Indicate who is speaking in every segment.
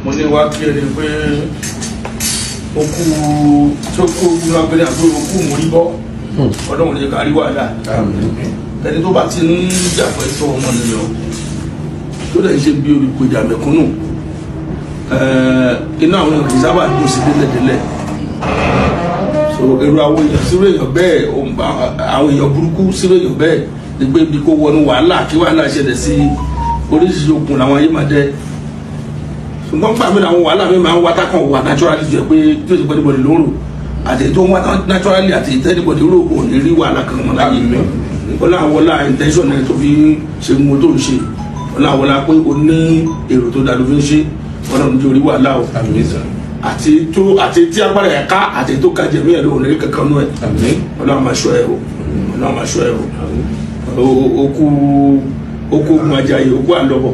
Speaker 1: mo ní wá kí ẹni pé ó kú tó kú ogun abẹ́rẹ́ àbí ó kú mórí bọ́ ọlọ́run ní kárí wàhálà ẹni tó bá ti ń jà pẹ́ tó ọmọ nìyàn tó dẹ̀ ń ṣe bí olùpẹ̀jà mẹ̀kúnnù iná àwọn èèyàn kì í sábà dùn sí délẹ̀délẹ̀ so èrò àwọn èèyàn sírò èèyàn bẹ́ẹ̀ àwọn èèyàn burúkú sírò èèyàn bẹ́ẹ̀ ni pé bí kò wọnú wàhálà kí wàhálà ṣẹlẹ̀ sí oríṣiríṣi okùn làwọn ayé máa dẹ́ ṣùgbọ́n pàmì àwọn wàhálà mi máa ń wá tákàn wà naturally jẹ́ pé tí o ti gbọ́dọ̀ bọ̀dẹ̀ lóru àti tó ń wá naturally àti tẹ́lifọ̀dẹ̀ rò kò ní rí wàhálà kan mọ́ láyé mi ọláwọlá intention ẹ̀ tó fi ṣe mú tó ń ṣe ọláwọlá pé o ní èrò tó dáa ló fi ń ṣe ọlọ́run ní orí wàhálà o àti tí agbára ẹ̀ ká àti tó ka jẹ̀mí ẹ̀ lóhùn ní kankan nú ẹ̀ ọlọ́run máa ṣọ́ ẹ̀ o ọlọ́run máa ṣọ́ ẹ̀ o okú ogun ajayi okú àlọ́bọ̀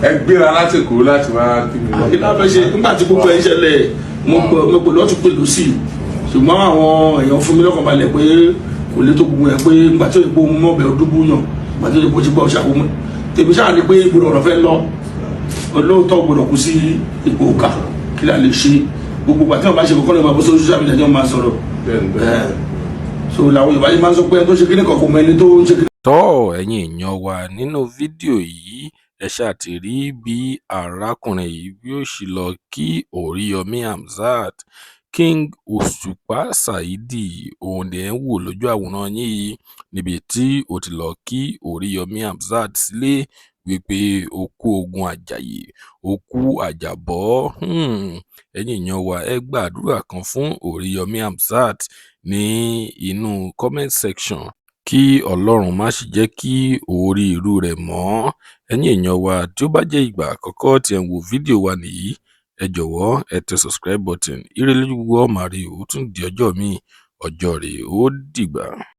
Speaker 2: ẹ gbéra láti kúrò láti wá
Speaker 1: ìlànà ṣe nígbà tí gbogbo ẹ̀ ń ṣẹlẹ̀ mo pè lọ́tún pè lọ́sì ṣùgbọ́n àwọn èèyàn fún mi lọ́kàn balẹ̀ pé kò lè tó gbogbo ẹ̀ pé nígbà tí ó yẹ kó mọ̀bẹ̀ ọdún búyàn nígbà tí ó yẹ kó ti gbọ́ ṣàkóso tèmi ṣáà ní pé gbọdọ̀ ọ̀rọ̀ fẹ́ lọ olóòótọ́ gbọdọ̀ kú sí ipò òkà kí la lè ṣe gbogbo pàtí wọn bá ṣe kọ́kọ́ ní ọmọ bó social media tí wọ́n máa sọ̀rọ̀ so làwọn Yorùbá yìí máa ń sọ pé ẹni tó ṣe kíní kọ̀ọ̀kan mọ ẹni tó ń ṣe kíní.
Speaker 3: tọ́ ẹ̀yin èèyàn wa nínú fídíò yìí ẹ ṣáà ti rí bí arákùnrin yìí bí ó ṣe lọ kí Oríyọmí Hamzat King Òṣùpá Saheed òun ni ẹ̀ ń wò lójú àwòrán yìí níbi tí ó ti lọ kí Oríyọmí Hamzat sílé wípé ó kú ogun àjàyè ó kú àjàbọ́ ẹ̀yin èèyàn wa ẹ gbàdúrà kan fún Oríyọmí Hamzat ní inú comment section kí Ọlọ́run má sì jẹ́ kí orí irú rẹ̀ mọ́ ẹ̀yin èèyàn wa tí ó bá jẹ́ ìgbà àkọ́kọ́ tí ẹ̀ ń wo fídíò wa nìyí ẹ jọ̀wọ́ ẹ tẹ subscribe button ire lójú gbogbo ọmọ rẹ ó tún di ọjọ́ míì ọjọ́ rẹ̀ ó dìgbà.